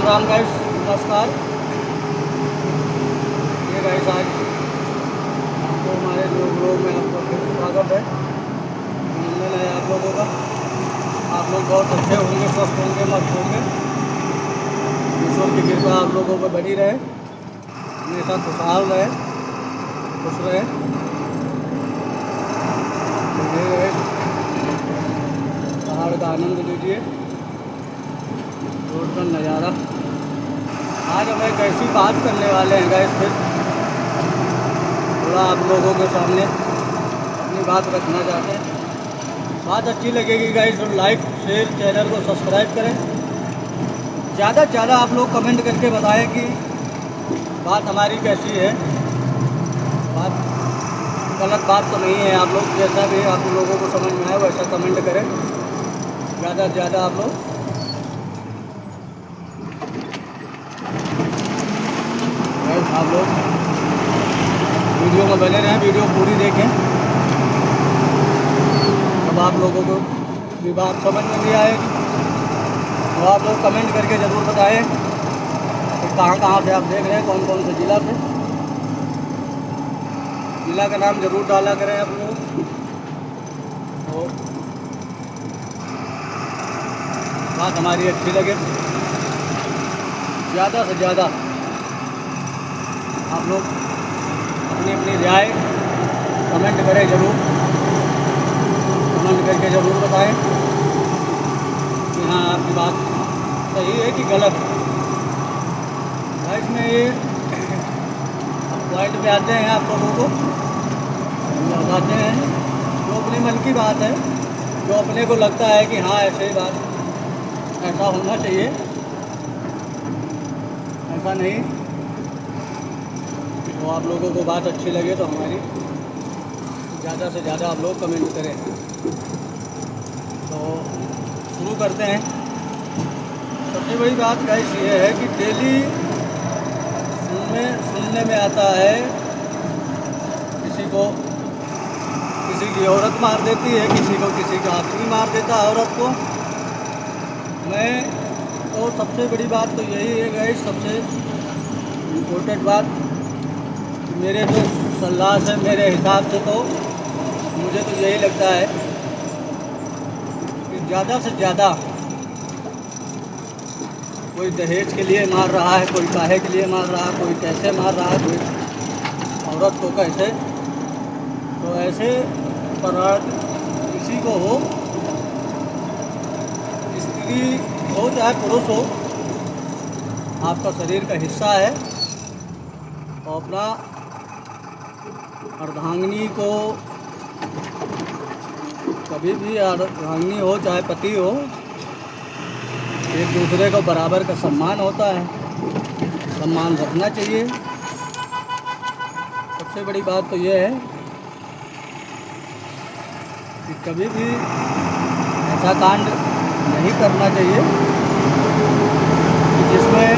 Ram guys, नमस्कार। ये guys आज आपको हमारे लोग में आपका फिर स्वागत है। अभिनंदन है आप लोगों का। आप लोग बहुत अच्छे होंगे, स्वस्थ होंगे, मस्त होंगे। ईश्वर की कृपा आप लोगों पर बनी रहे, हमेशा खुशहाल रहे, खुश रहे। ये पहाड़ का आनंद लीजिए, रोड का नज़ारा। आज हम एक ऐसी बात करने वाले हैं गाइस, फिर थोड़ा आप लोगों के सामने अपनी बात रखना चाहते हैं। बात अच्छी लगेगी गाइस तो लाइक शेयर, चैनल को सब्सक्राइब करें। ज़्यादा से ज़्यादा आप लोग कमेंट करके बताएं कि बात हमारी कैसी है। बात गलत बात तो नहीं है। आप लोग जैसा भी आप लोगों को समझ में आए वैसा कमेंट करें। ज़्यादा से ज़्यादा आप लोग वीडियो में बने रहें, वीडियो पूरी देखें। अब आप लोगों को भी बात समझ में नहीं आएगी तो आप लोग कमेंट करके ज़रूर बताएं कि कहाँ से आप देख रहे हैं, कौन कौन से ज़िला से। ज़िला का नाम ज़रूर डाला करें आप लोग। तो बात हमारी अच्छी लगे, ज़्यादा से ज़्यादा आप लोग अपनी अपनी राय कमेंट करें ज़रूर। कमेंट करके ज़रूर बताएं कि हाँ आपकी बात सही है कि गलत है। भाई इसमें ये अब पॉइंट पे आते हैं, आप लोगों को बताते हैं जो अपने मन की बात है, जो अपने को लगता है कि हाँ ऐसे ही बात ऐसा होना चाहिए, ऐसा नहीं। तो आप लोगों को बात अच्छी लगे तो हमारी ज़्यादा से ज़्यादा आप लोग कमेंट करें। तो शुरू करते हैं। सबसे बड़ी बात गाइस ये है कि डेली सुनने में आता है किसी की औरत मार देती है, किसी का आदमी मार देता है औरत को। मैं तो सबसे बड़ी बात तो यही है गाइस, सबसे इम्पोर्टेंट बात मेरे तो सलाह से, मेरे हिसाब से तो मुझे तो यही लगता है कि ज़्यादा से ज़्यादा कोई दहेज के लिए मार रहा है, कोई काहे के लिए मार रहा है, कोई कैसे मार रहा है, कोई औरत को कैसे। तो ऐसे अपराध किसी को हो, स्त्री हो चाहे पुरुष हो, आपका शरीर का हिस्सा है। और अपना अर्धांगिनी को, कभी भी अर्धांगिनी हो चाहे पति हो, एक दूसरे को बराबर का सम्मान होता है, सम्मान रखना चाहिए। सबसे बड़ी बात तो ये है कि कभी भी ऐसा कांड नहीं करना चाहिए कि जिसमें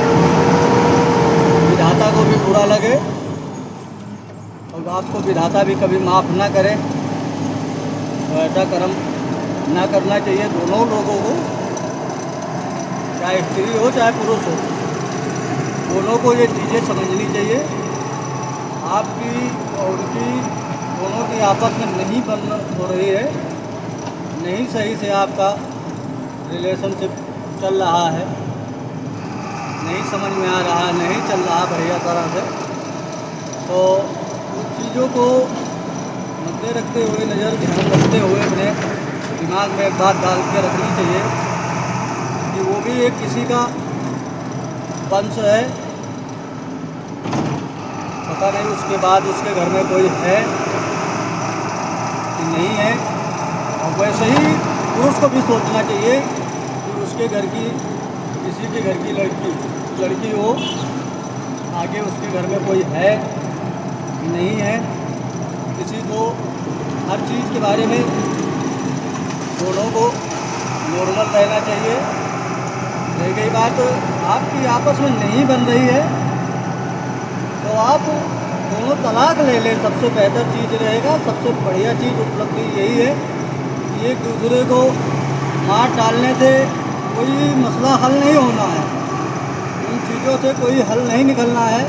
विधाता को भी बुरा लगे और आपको विधाता भी कभी माफ़ ना करे। तो ऐसा कर्म ना करना चाहिए दोनों लोगों को, चाहे स्त्री हो चाहे पुरुष हो, दोनों को ये चीज़ें समझनी चाहिए। आपकी और उनकी दोनों की आपस में नहीं बन हो रही है, नहीं सही से आपका रिलेशनशिप चल रहा है, नहीं समझ में आ रहा, नहीं चल रहा बढ़िया तरह से। तो उन चीज़ों को मद्दे रखते हुए, नज़र ध्यान रखते हुए अपने दिमाग में एक बात डाल के रखनी चाहिए कि वो भी एक किसी का वंश है। पता नहीं उसके बाद उसके घर में कोई है कि नहीं है। और वैसे ही पुरुष को भी सोचना चाहिए कि उसके घर की, किसी के घर की लड़की हो, आगे उसके घर में कोई है कि नहीं है। किसी को हर चीज़ के बारे में दोनों को नॉर्मल रहना चाहिए। रह गई बात आपकी आपस में नहीं बन रही है तो आप दोनों तलाक ले लें, सबसे बेहतर चीज़ रहेगा। सबसे बढ़िया चीज़ उपलब्धि यही है कि एक दूसरे को मार डालने से कोई मसला हल नहीं होना है। बातों से कोई हल नहीं निकलना है।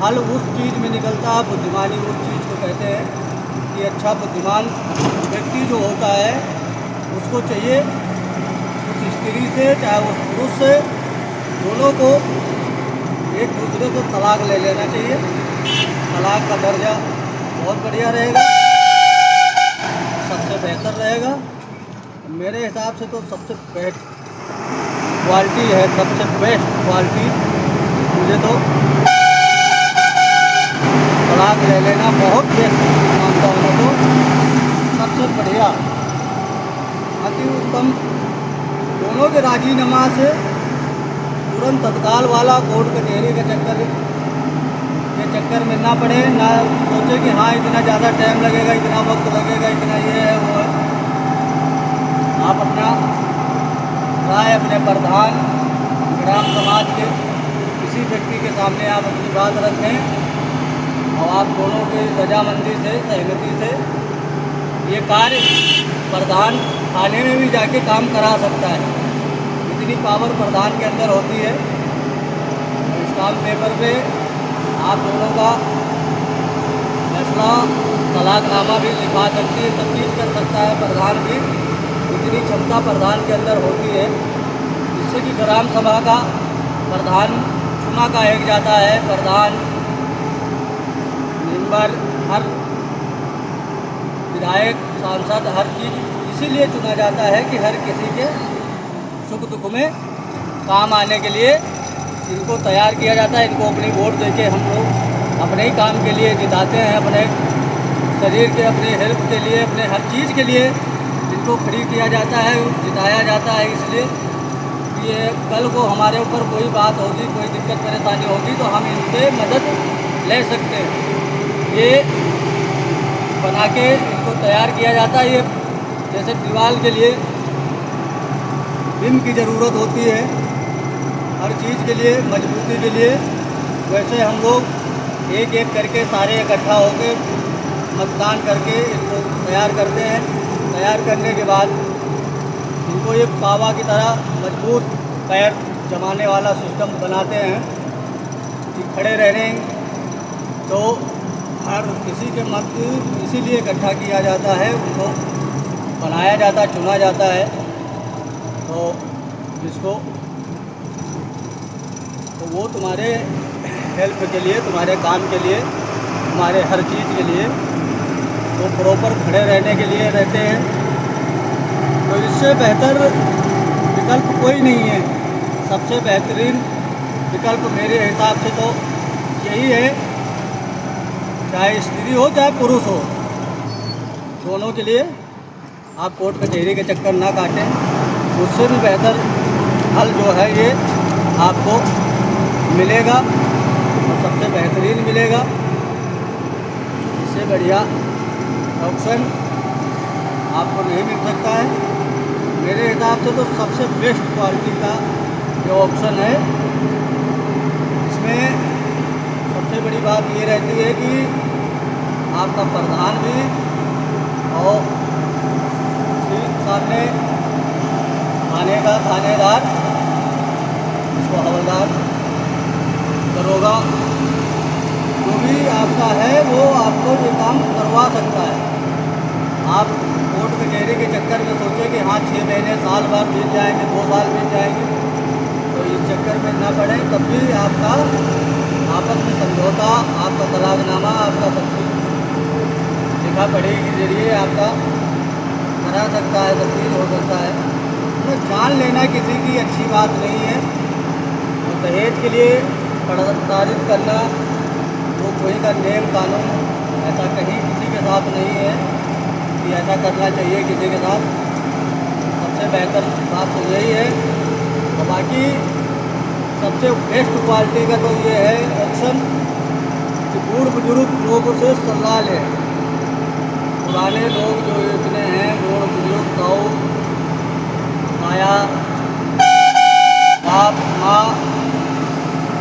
हल उस चीज़ में निकलता है, बुद्धिमानी उस चीज़ को कहते हैं कि अच्छा बुद्धिमान व्यक्ति जो होता है उसको चाहिए उस स्त्री से चाहे उस पुरुष से, दोनों को एक दूसरे से तलाक ले लेना चाहिए। तलाक का दर्जा बहुत बढ़िया रहेगा, सबसे बेहतर रहेगा। मेरे हिसाब से तो सबसे बेस्ट क्वालिटी है, सबसे बेस्ट क्वालिटी मुझे तो तलाक ले लेना बहुत बेस्ट मानता हूँ। तो सबसे बढ़िया अति उत्तम, दोनों के राजीनामा से तुरंत तत्काल वाला कोर्ट कचहरी के चक्कर में ना पड़े, ना सोचे कि हाँ इतना ज़्यादा टाइम लगेगा, इतना वक्त लगेगा, इतना ये है वो है। आप अपना राय अपने प्रधान ग्राम समाज के किसी व्यक्ति के सामने आप अपनी बात रखें और आप दोनों की रजामंदी से, सहमति से ये कार्य प्रधान थाने में भी जाके काम करा सकता है। इतनी पावर प्रधान के अंदर होती है। इस काम पेपर पे आप दोनों का फैसला तलाकनामा भी लिखा सकती है, सब चीज़ कर सकता है प्रधान भी। इतनी क्षमता प्रधान के अंदर होती है, जिससे कि ग्राम सभा का प्रधान चुना का एक जाता है। प्रधान मेंबर हर विधायक सांसद हर चीज़ इसीलिए चुना जाता है कि हर किसी के सुख दुख में काम आने के लिए इनको तैयार किया जाता है। इनको अपनी वोट देके हम लोग अपने ही काम के लिए जिताते हैं, अपने शरीर के, अपने हेल्थ के लिए, अपने हर चीज़ के लिए इनको खड़ी किया जाता है, जिताया जाता है। इसलिए ये कल को हमारे ऊपर कोई बात होगी, कोई दिक्कत परेशानी होगी तो हम इनसे मदद ले सकते हैं। ये बना के इनको तैयार किया जाता है। ये जैसे दीवार के लिए बीम की ज़रूरत होती है हर चीज़ के लिए, मजबूती के लिए, वैसे हम लोग एक एक करके सारे इकट्ठा होकर मतदान करके इनको तैयार करते हैं। तैयार करने के बाद इनको एक पावा की तरह मजबूत पैर जमाने वाला सिस्टम बनाते हैं कि खड़े रहने तो हर किसी के मत इसीलिए इकट्ठा किया जाता है, उनको बनाया जाता, चुना जाता है। तो जिसको तो वो तुम्हारे हेल्प के लिए, तुम्हारे काम के लिए, तुम्हारे हर चीज़ के लिए वो प्रॉपर खड़े रहने के लिए रहते हैं। तो इससे बेहतर विकल्प कोई नहीं है। सबसे बेहतरीन विकल्प मेरे हिसाब से तो यही है, चाहे स्त्री हो चाहे पुरुष हो, दोनों के लिए आप कोर्ट कचहरी के चक्कर ना काटें। उससे भी बेहतर हल जो है ये आपको मिलेगा और सबसे बेहतरीन मिलेगा। इससे बढ़िया ऑप्शन आपको नहीं मिल सकता है। मेरे हिसाब से तो सबसे बेस्ट क्वालिटी का जो ऑप्शन है, इसमें सबसे बड़ी बात ये रहती है कि आपका प्रधान भी और सामने थानेदार, इसको हवलदार, दरोगा, जो भी आपका है वो आपको ये काम करवा सकता है। आप कोर्ट कचहरी के चक्कर में सोचें कि हाँ 6 महीने, साल भर बीत जाएंगे, 2 साल बीत जाएंगे, तो इस चक्कर में ना पड़े। तब भी आपका आपस में समझौता, आपका तलाकनामा, आपका सब कुछ लिखा पढ़ी के जरिए आपका करा सकता है, तब्दील हो सकता है। तो जान लेना किसी की अच्छी बात नहीं है। तो दहेज के लिए प्रताड़ित करना वो कोई का नियम कानून ऐसा कहीं किसी के साथ नहीं है कि ऐसा करना चाहिए किसी के साथ। सबसे बेहतर बात तो यही है। और बाकी सबसे बेस्ट क्वालिटी का तो ये है ऑप्शन कि बूढ़ बुजुर्ग लोगों से सलाह लें। पुराने लोग जो इतने हैं, बूढ़ बुजुर्ग, ताऊ माया, बाप माँ,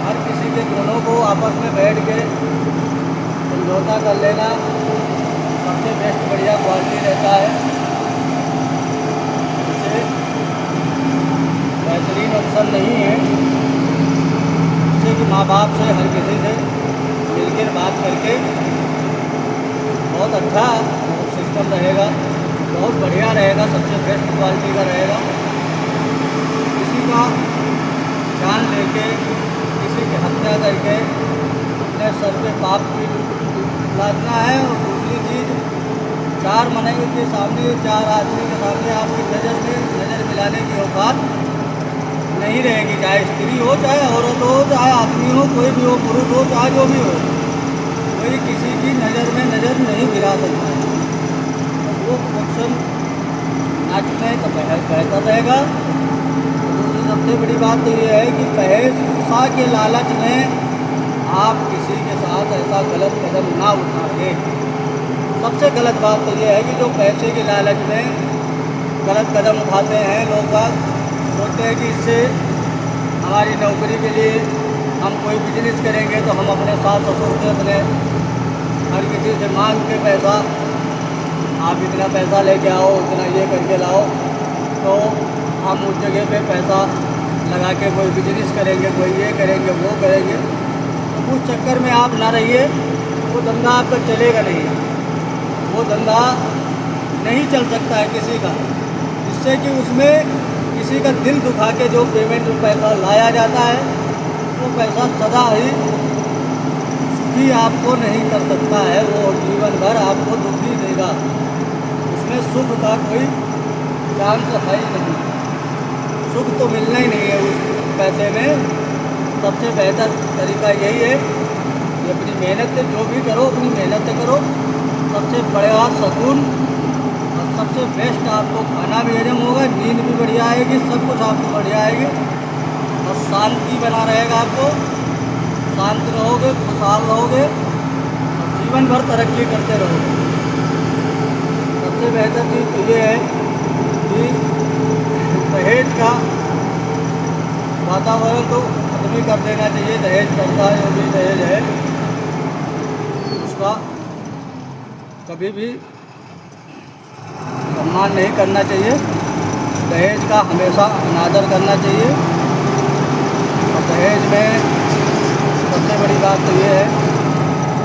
हर किसी के दोनों को आपस में बैठ के समझौता कर लेना सबसे बेस्ट बढ़िया क्वालिटी रहता है। इससे बेहतरीन ऑप्शन नहीं है। कि माँ बाप से हर किसी से मिलकर बात करके बहुत अच्छा सिस्टम रहेगा, बहुत बढ़िया रहेगा, सबसे बेस्ट क्वालिटी का रहेगा। किसी का जान लेके, किसी की हत्या करके अपने सर पे पाप भी लादना है। और दूसरी चीज़, चार मनाई के सामने, चार आदमी के सामने आपकी नज़र में नज़र मिलाने की औकात नहीं रहेगी, चाहे स्त्री हो, चाहे औरत हो, चाहे आदमी हो, कोई भी हो, पुरुष हो, चाहे जो भी हो, कोई किसी की नज़र में नज़र नहीं मिला सकता है। तो वो क्वेश्चन ना चुने तो बेहतर रहेगा। दूसरी सबसे बड़ी बात तो ये है कि पैसा के लालच में आप किसी के साथ ऐसा गलत कदम ना उठाएं। सबसे गलत बात तो ये है कि जो पैसे के लालच में गलत कदम उठाते हैं, लोग सोचते हैं कि इससे हमारी नौकरी के लिए हम कोई बिजनेस करेंगे तो हम अपने सास ससुर से, अपने हर किसी से मांग के पैसा, आप इतना पैसा लेके आओ, इतना ये करके लाओ, तो हम उस जगह पे पैसा लगा के कोई बिजनेस करेंगे, कोई ये करेंगे, वो करेंगे। तो उस चक्कर में आप ना रहिए, वो धंधा आपका चलेगा नहीं, वो धंधा नहीं चल सकता है किसी का, जिससे कि उसमें किसी का दिल दुखा के जो पेमेंट में पैसा लाया जाता है, वो पैसा सदा ही सुखी आपको नहीं कर सकता है, वो जीवन भर आपको दुखी देगा। उसमें सुख का कोई चांस है ही नहीं, सुख तो मिलना ही नहीं है उस पैसे में। सबसे बेहतर तरीका यही है कि अपनी मेहनत से जो भी करो, अपनी मेहनत से करो, सबसे बड़ा सुकून और सबसे बेस्ट आपको खाना भी हजम होगा, नींद भी बढ़िया आएगी, सब कुछ आपको बढ़िया आएगी और शांति बना रहेगा। आपको शांत रहोगे, खुशहाल रहोगे और जीवन भर तरक्की करते रहोगे। सबसे बेहतर चीज़ तो ये है कि दहेज का वातावरण तो खत्म ही कर देना चाहिए। दहेज करता है, जो भी दहेज है उसका कभी भी सम्मान नहीं करना चाहिए, दहेज का हमेशा अनादर करना चाहिए। और दहेज में सबसे बड़ी बात तो ये है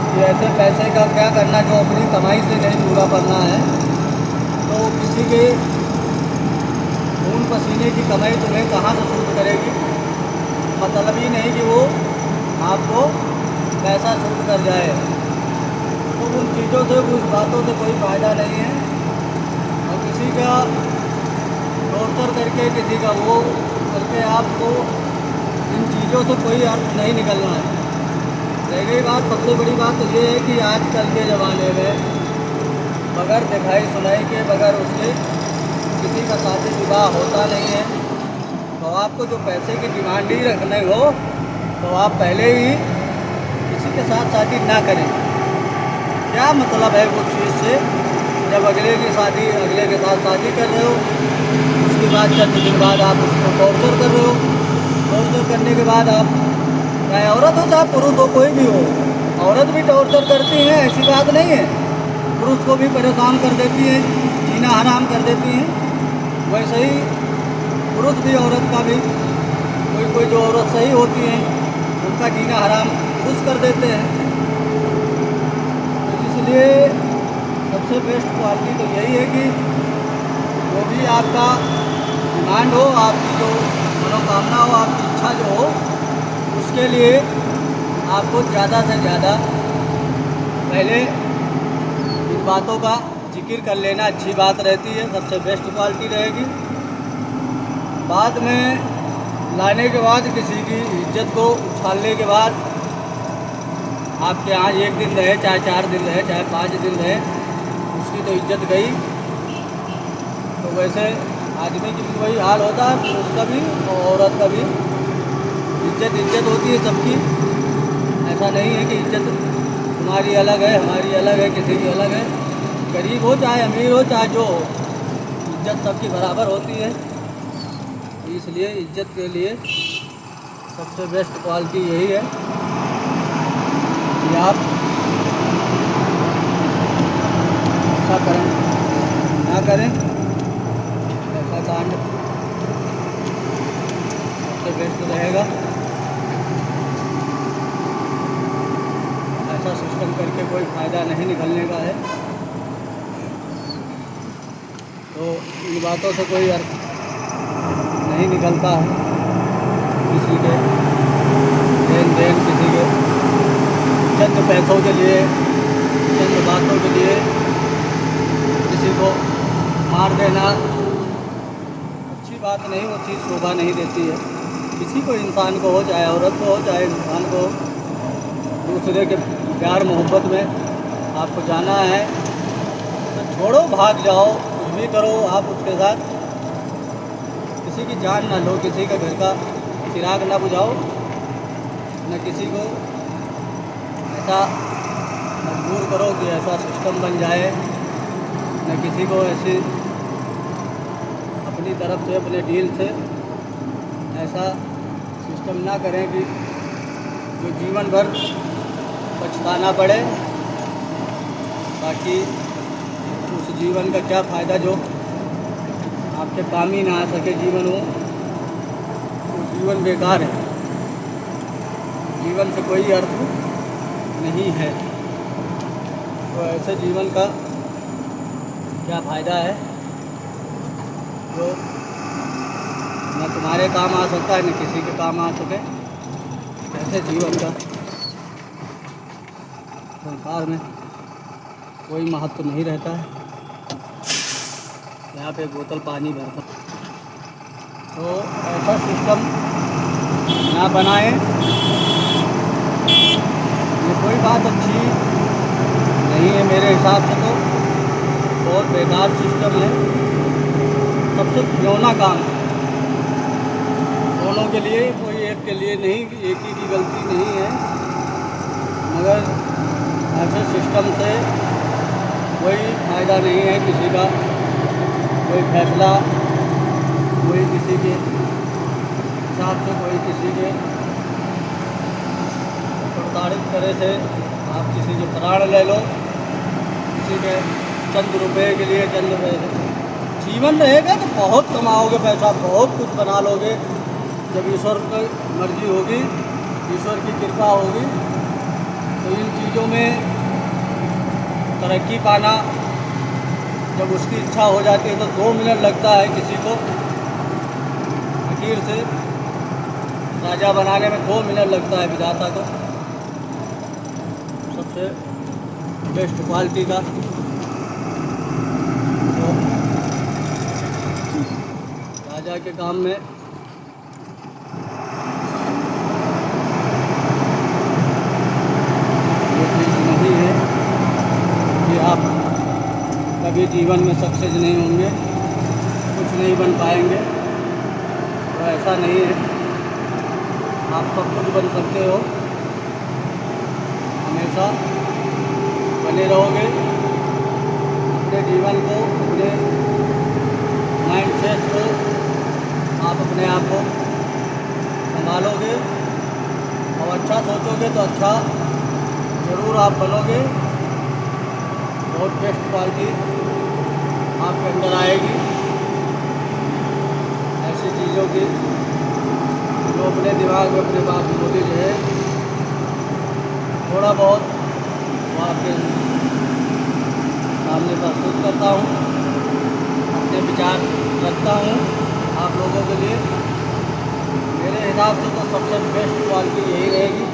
कि ऐसे पैसे का क्या करना जो अपनी कमाई से नहीं पूरा करना है, तो किसी के खून पसीने की कमाई तुम्हें कहाँ से सूट करेगी। मतलब ही नहीं कि वो आपको पैसा सूट कर जाए, तो उन चीज़ों से, उस बातों से कोई फ़ायदा नहीं है। और किसी का टॉर्चर करके, किसी का वो करके आपको इन चीज़ों से कोई अर्थ नहीं निकलना है। रह गई बात, सबसे बड़ी बात तो ये है कि आजकल के ज़माने में बगैर दिखाई सुनाई के, बगैर उसके किसी का शादी विवाह होता नहीं है। तो आपको जो पैसे की डिमांड ही रखने हो तो आप पहले ही किसी के साथ शादी ना करें। क्या मतलब है वो चीज़ से, जब अगले की शादी, अगले के साथ शादी कर रहे हो, उसके बाद चंद दिन बाद आप उसको टॉर्चर कर रहे हो। टॉर्चर करने के बाद आप, चाहे औरत हो चाहे पुरुष हो, कोई भी हो, औरत भी टॉर्चर करती हैं, ऐसी बात नहीं है। पुरुष को भी परेशान कर देती है, जीना हराम कर देती हैं। वैसे ही पुरुष भी औरत का भी, कोई जो औरत सही होती हैं उनका जीना हराम पुरुष कर देते हैं। तो इसलिए सबसे बेस्ट क्वालिटी तो यही है कि जो भी आपका डिमांड हो, आपकी जो मनोकामना हो, आपकी इच्छा जो हो, उसके लिए आपको ज़्यादा से ज़्यादा पहले इन बातों का जिक्र कर लेना अच्छी बात रहती है, सबसे बेस्ट क्वालिटी रहेगी। बाद में लाने के बाद, किसी की इज्जत को उछालने के बाद, आपके यहाँ एक दिन रहे, चाहे 4 दिन रहे, चाहे 5 दिन रहे, उसकी तो इज्जत गई। तो वैसे आदमी की भी वही हाल होता है, पुरुष का भी और औरत का भी। इज्जत होती है सबकी, ऐसा नहीं है कि इज्जत तुम्हारी अलग है, हमारी अलग है, किसी की अलग है। गरीब हो चाहे अमीर हो, चाहे जो हो, इज्जत सबकी बराबर होती है। इसलिए इज्जत के लिए सबसे बेस्ट क्वालिटी यही है कि आप ऐसा करें ना करें, ऐसा कांड सबसे बेस्ट रहेगा। सिस्टम करके कोई फ़ायदा नहीं निकलने का है। तो इन बातों से कोई अर्थ नहीं निकलता है। किसी के लेन देन, किसी के चंद पैसों के लिए, चंद बातों के लिए किसी को मार देना अच्छी बात नहीं, वो चीज़ शोभा नहीं देती है। किसी को, इंसान को हो, चाहे औरत को हो, चाहे इंसान को, दूसरे के प्यार मोहब्बत में आपको जाना है तो छोड़ो, भाग जाओ, कुछ भी करो, आप उसके साथ किसी की जान ना लो, किसी के घर का चिराग ना बुझाओ, न किसी को ऐसा मजबूर करो कि ऐसा सिस्टम बन जाए, न किसी को ऐसी अपनी तरफ से, अपने डील से ऐसा सिस्टम ना करें कि जो जीवन भर पछताना पड़े। बाकी उस जीवन का क्या फ़ायदा जो आपके काम ही ना आ सके जीवन हो, वो जीवन बेकार है। जीवन से कोई अर्थ नहीं है। तो ऐसे जीवन का क्या फ़ायदा है जो न तुम्हारे काम आ सकता है, न किसी के काम आ सके। ऐसे जीवन का संसार में कोई महत्व नहीं रहता है। यहाँ पे बोतल पानी भरता, तो ऐसा सिस्टम ना बनाएं। ये कोई बात अच्छी नहीं है मेरे हिसाब से, तो बहुत बेकार सिस्टम है। सबसे खिलौना काम दोनों के लिए, कोई एक के लिए नहीं, एक ही की गलती नहीं है, मगर ऐसे सिस्टम से कोई फ़ायदा नहीं है। किसी का कोई फैसला, कोई किसी के हिसाब से, कोई किसी के प्रताड़ित करे से आप किसी के प्राण ले लो, किसी के चंद रुपए के लिए, चंद पैसे। जीवन रहेगा तो बहुत कमाओगे पैसा, बहुत कुछ बना लोगे। जब ईश्वर की मर्जी होगी, ईश्वर की कृपा होगी, तो इन चीज़ों में तरक्की पाना, जब उसकी इच्छा हो जाती है तो 2 मिनट लगता है किसी को फकीर से राजा बनाने में, 2 मिनट लगता है विधाता को। सबसे बेस्ट क्वालिटी का तो राजा के काम में ये चीज़ नहीं है कि आप कभी जीवन में सक्सेस नहीं होंगे, कुछ नहीं बन पाएंगे। तो ऐसा नहीं है, आप सब कुछ बन सकते हो, हमेशा बने रहोगे। अपने जीवन को, अपने माइंडसेट को आप अपने आप को संभालोगे और अच्छा सोचोगे तो अच्छा ज़रूर आप बनोगे। बहुत बेस्ट क्वालिटी आपके अंदर आएगी ऐसी चीज़ों की जो अपने दिमाग में, अपने बात बोली जो है, थोड़ा बहुत वो आपके सामने प्रस्तुत करता हूँ, अपने विचार रखता हूँ आप लोगों के लिए। मेरे हिसाब से तो सबसे बेस्ट क्वालिटी यही रहेगी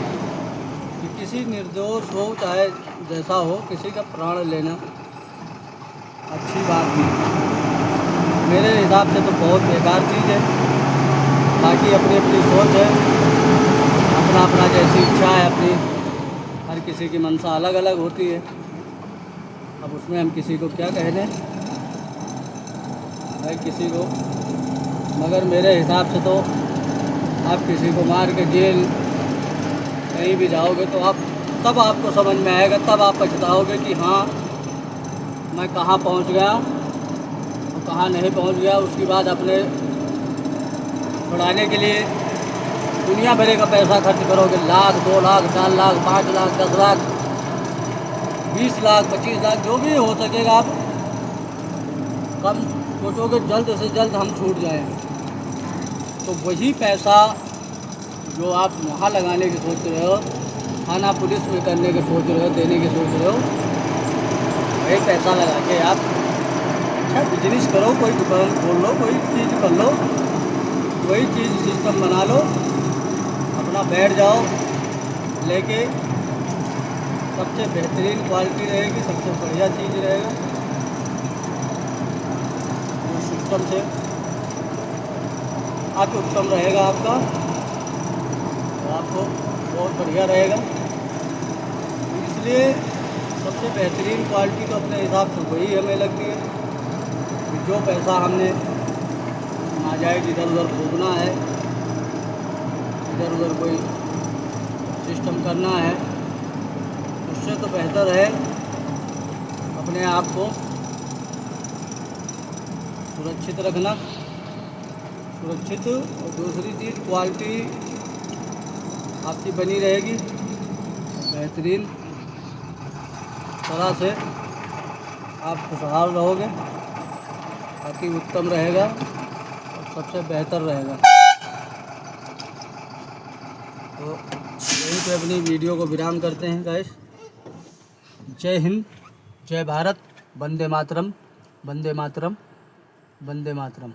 कि किसी निर्दोष हो, चाहे जैसा हो, किसी का प्राण लेना अच्छी बात नहीं। मेरे हिसाब से तो बहुत बेकार चीज़ है। बाकी अपनी अपनी सोच है, अपना अपना जैसी इच्छा है, अपनी हर किसी की मनसा अलग अलग होती है। अब उसमें हम किसी को क्या कहने भाई, किसी को। मगर मेरे हिसाब से तो आप किसी को मार के जेल कहीं भी जाओगे तो आप, तब आपको समझ में आएगा, तब आप पछताओगे कि हाँ मैं कहाँ पहुँच गया और कहाँ नहीं पहुँच गया। उसके बाद अपने छुड़ाने के लिए दुनिया भरे का पैसा खर्च करोगे, लाख, 2 लाख, 4 लाख, 5 लाख, 10 लाख, 20 लाख, 25 लाख, जो भी हो सकेगा। आप कम सोचोगे जल्द से जल्द हम छूट जाएं, तो वही पैसा जो आप वहाँ लगाने की सोच रहे हो, थाना पुलिस में करने के सोच रहे हो, देने के सोच रहे हो, भाई पैसा लगा के आप अच्छा बिजनेस करो, कोई दुकान खोल लो, कोई चीज़ कर लो, कोई चीज़ सिस्टम बना लो, अपना बैठ जाओ लेके। सबसे बेहतरीन क्वालिटी रहेगी, सबसे बढ़िया चीज़ रहेगा जो सिस्टम से अति उत्तम रहेगा आपका, तो आपको बहुत बढ़िया रहेगा। इसलिए सबसे बेहतरीन क्वालिटी तो अपने हिसाब से वही हमें लगती है कि जो पैसा हमने नाजायज़ इधर उधर फूकना है, इधर उधर कोई सिस्टम करना है, उससे तो बेहतर है अपने आप को सुरक्षित रखना, सुरक्षित। और दूसरी चीज़ क्वालिटी आपकी बनी रहेगी बेहतरीन तरह से, आप खुशहाल रहोगे, अति उत्तम रहेगा और सबसे बेहतर रहेगा। तो यहीं पे अपनी वीडियो को विराम करते हैं गाइस। जय हिंद, जय भारत, वंदे मातरम, वंदे मातरम, वंदे मातरम।